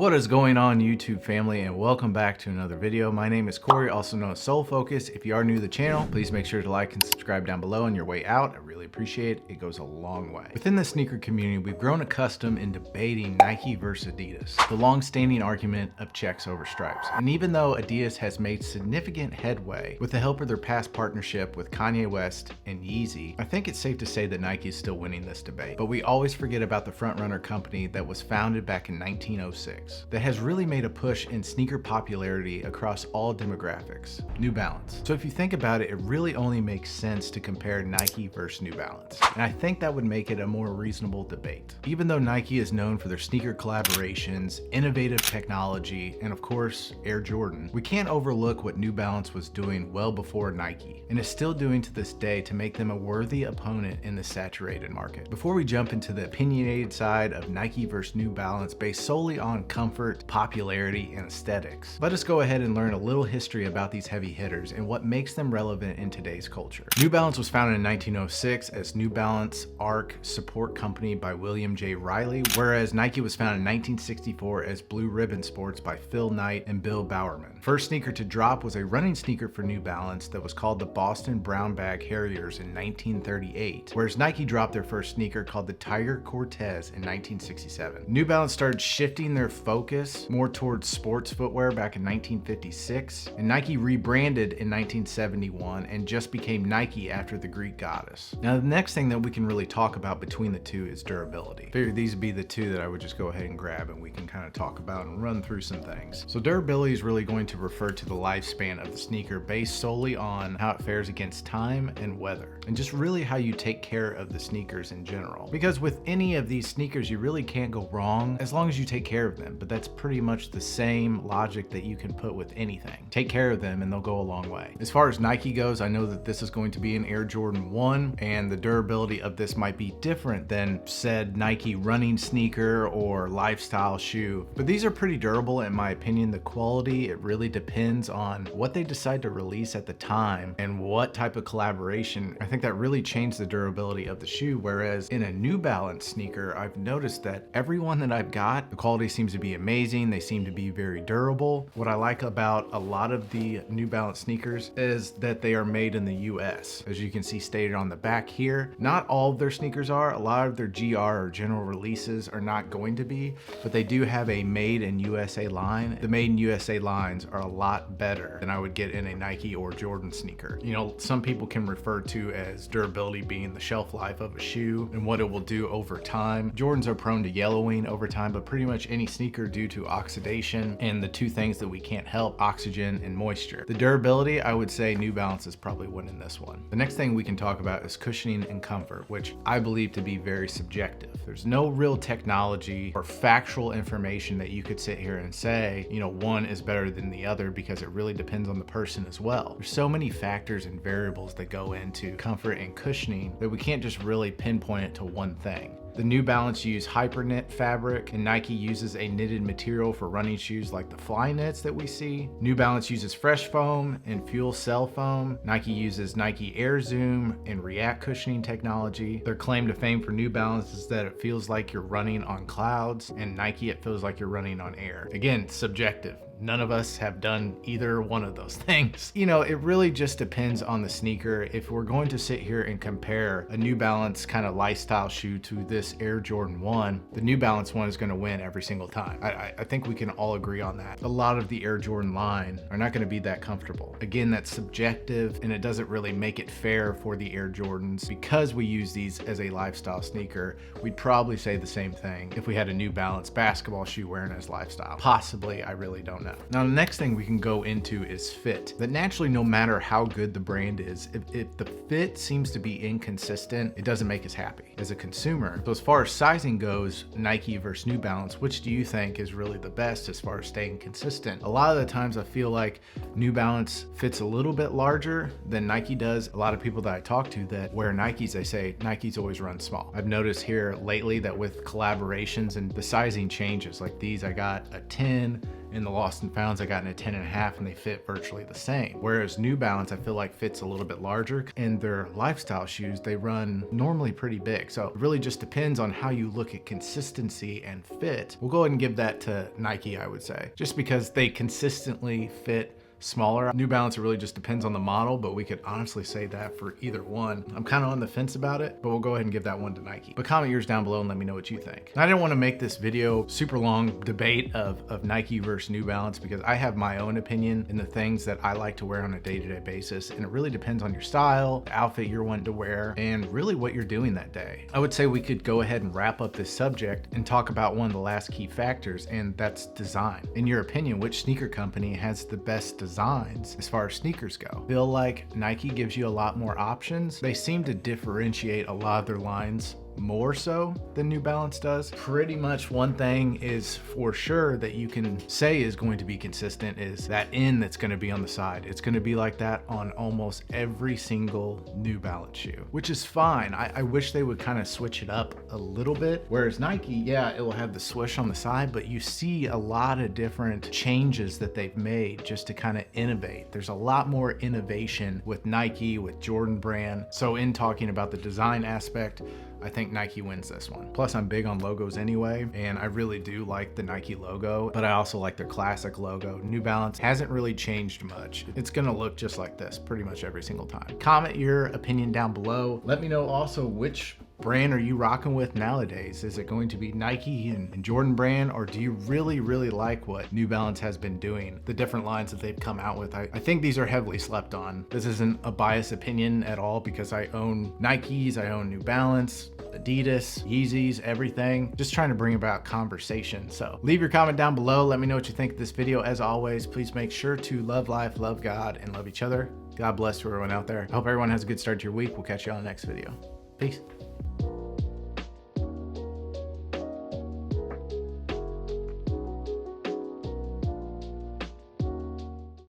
What is going on, YouTube family, and welcome back to another video. My name is Corey, also known as Soul Focus. If you are new to the channel, please make sure to like and subscribe down below on your way out. I really appreciate it. It goes a long way. Within the sneaker community, we've grown accustomed in debating Nike versus Adidas, the long-standing argument of checks over stripes. And even though Adidas has made significant headway with the help of their past partnership with Kanye West and Yeezy, I think it's safe to say that Nike is still winning this debate. But we always forget about the frontrunner company that was founded back in 1906. That has really made a push in sneaker popularity across all demographics, New Balance. So if you think about it, it really only makes sense to compare Nike versus New Balance. And I think that would make it a more reasonable debate. Even though Nike is known for their sneaker collaborations, innovative technology, and of course, Air Jordan, we can't overlook what New Balance was doing well before Nike, and is still doing to this day to make them a worthy opponent in the saturated market. Before we jump into the opinionated side of Nike versus New Balance based solely on comfort, popularity, and aesthetics, let us go ahead and learn a little history about these heavy hitters and what makes them relevant in today's culture. New Balance was founded in 1906 as New Balance Arc Support Company by William J. Riley, whereas Nike was founded in 1964 as Blue Ribbon Sports by Phil Knight and Bill Bowerman. First sneaker to drop was a running sneaker for New Balance that was called the Boston Brown Bag Harriers in 1938, whereas Nike dropped their first sneaker called the Tiger Cortez in 1967. New Balance started shifting their focus more towards sports footwear back in 1956, and Nike rebranded in 1971 and just became Nike after the Greek goddess. Now, the next thing that we can really talk about between the two is durability. Figured these would be the two that I would just go ahead and grab and we can kind of talk about and run through some things. So durability is really going to refer to the lifespan of the sneaker based solely on how it fares against time and weather, and just really how you take care of the sneakers in general. Because with any of these sneakers, you really can't go wrong as long as you take care of them, but that's pretty much the same logic that you can put with anything. Take care of them and they'll go a long way. As far as Nike goes, I know that this is going to be an Air Jordan 1, and the durability of this might be different than said Nike running sneaker or lifestyle shoe, but these are pretty durable in my opinion. The quality, it really depends on what they decide to release at the time and what type of collaboration. I think that really changed the durability of the shoe, whereas in a New Balance sneaker, I've noticed that every one that I've got, the quality seems to be amazing. They seem to be very durable. What I like about a lot of the New Balance sneakers is that they are made in the US. As you can see stated on the back here, not all of their sneakers are. A lot of their GR or general releases are not going to be, but they do have a made in USA line. The made in USA lines are a lot better than I would get in a Nike or Jordan sneaker. You know, some people can refer to as durability being the shelf life of a shoe and what it will do over time. Jordans are prone to yellowing over time, but pretty much any sneaker due to oxidation and the two things that we can't help, oxygen and moisture. The durability, I would say New Balance is probably winning this one. The next thing we can talk about is cushioning and comfort, which I believe to be very subjective. There's no real technology or factual information that you could sit here and say, you know, one is better than the other, because it really depends on the person as well. There's so many factors and variables that go into comfort and cushioning that we can't just really pinpoint it to one thing. The New Balance use hyper knit fabric, and Nike uses a knitted material for running shoes like the fly knits that we see. New Balance uses fresh foam and fuel cell foam. Nike uses Nike Air Zoom and React cushioning technology. Their claim to fame for New Balance is that it feels like you're running on clouds, and Nike, it feels like you're running on air. Again, subjective. None of us have done either one of those things. You know, it really just depends on the sneaker. If we're going to sit here and compare a New Balance kind of lifestyle shoe to this Air Jordan 1, the New Balance one is going to win every single time. I think we can all agree on that. A lot of the Air Jordan line are not going to be that comfortable. Again, that's subjective, and it doesn't really make it fair for the Air Jordans. Because we use these as a lifestyle sneaker, we'd probably say the same thing if we had a New Balance basketball shoe wearing as lifestyle. Possibly, I really don't know. Now, the next thing we can go into is fit. That naturally, no matter how good the brand is, if the fit seems to be inconsistent, it doesn't make us happy as a consumer. So as far as sizing goes, Nike versus New Balance, which do you think is really the best as far as staying consistent? A lot of the times I feel like New Balance fits a little bit larger than Nike does. A lot of people that I talk to that wear Nikes, they say Nikes always run small. I've noticed here lately that with collaborations and the sizing changes, like these, I got a 10, In the Lost and Founds, I got in a 10.5 and they fit virtually the same. Whereas New Balance, I feel like fits a little bit larger, and their lifestyle shoes, they run normally pretty big. So it really just depends on how you look at consistency and fit. We'll go ahead and give that to Nike, I would say, just because they consistently fit smaller. New Balance, it really just depends on the model, but we could honestly say that for either one. I'm kind of on the fence about it, but we'll go ahead and give that one to Nike. But comment yours down below and let me know what you think. I didn't want to make this video super long debate of Nike versus New Balance, because I have my own opinion in the things that I like to wear on a day-to-day basis, and it really depends on your style, the outfit you're wanting to wear, and really what you're doing that day. I would say we could go ahead and wrap up this subject and talk about one of the last key factors, and that's design. In your opinion, which sneaker company has the best designs as far as sneakers go? Feel like Nike gives you a lot more options. They seem to differentiate a lot of their lines more so than New Balance does. Pretty much one thing is for sure that you can say is going to be consistent is that N that's going to be on the side. It's going to be like that on almost every single New Balance shoe, which is fine. I wish they would kind of switch it up a little bit. Whereas Nike, yeah, it will have the swoosh on the side, but you see a lot of different changes that they've made just to kind of innovate. There's a lot more innovation with Nike, with Jordan Brand. So in talking about the design aspect, I think Nike wins this one. Plus, I'm big on logos anyway, and I really do like the Nike logo, but I also like their classic logo. New Balance hasn't really changed much. It's gonna look just like this pretty much every single time. Comment your opinion down below. Let me know also which brand are you rocking with nowadays? Is it going to be Nike and Jordan Brand, or do you really like what New Balance has been doing, the different lines that they've come out with? I think these are heavily slept on. This isn't a biased opinion at all, because I own Nikes, I own New Balance, Adidas, Yeezys, everything. Just trying to bring about conversation. So leave your comment down below. Let me know what you think of this video. As always, please make sure to love life, love God, and love each other. God bless to everyone out there. I hope everyone has a good start to your week. We'll catch you on the next video. Peace.